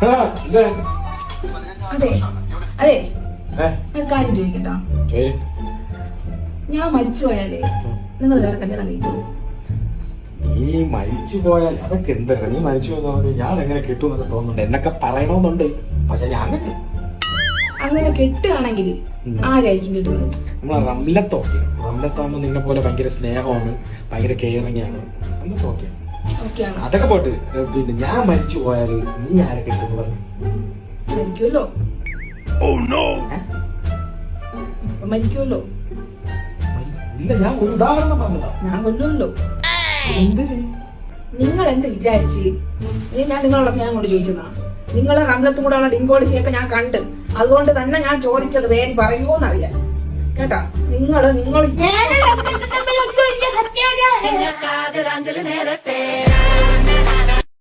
അതെ അതെ ഒരു കാര്യം ചോദിക്കട്ടാ. ഞാൻ മരിച്ചു പോയാലേ നിങ്ങൾ വേറെ കല്യാണം കഴിക്കും? നീ മരിച്ചു പോയാൽ അതൊക്കെ എന്താ? നീ മരിച്ചു പോയെന്ന് ഞാൻ എങ്ങനെ കിട്ടുമെന്നൊക്കെ തോന്നുന്നുണ്ട്. എന്നൊക്കെ പറയണമെന്നുണ്ട്, പക്ഷെ ഞാൻ കിട്ടും. അങ്ങനെ കെട്ടുകയാണെങ്കിൽ ആരായിരിക്കും കിട്ടുന്നത്? നമ്മളെ റംലത്താകുമ്പോ നിന്നെ പോലെ ഭയങ്കര സ്നേഹമാണ്, ഭയങ്കര കെയറിങ് ആണ്. അതൊക്കെ പോട്ട്. പിന്നെ ഞാൻ മരിച്ചു പോയാൽ നീ ആരെ കിട്ടും പറഞ്ഞു? മരിക്കുമല്ലോ. മരിക്കുമല്ലോ. ഇല്ല, ഞാൻ ഒരു ഉദാഹരണം പറഞ്ഞതാ. ഞാൻ കൊല്ലുമല്ലോ. എന്തിന്? നിങ്ങൾ എന്ത് വിചാരിച്ച്? ഞാൻ നിങ്ങളുള്ള സ്നേഹം കൊണ്ട് ചോദിച്ചതാ. നിങ്ങളെ റംലത്തും കൂടെ ഉള്ള ഡിങ്കോളിഫിയൊക്കെ ഞാൻ കണ്ട്, അതുകൊണ്ട് തന്നെ ഞാൻ ചോദിച്ചത് പേര് പറയൂന്നറിയാം കേട്ടാ. നിങ്ങൾ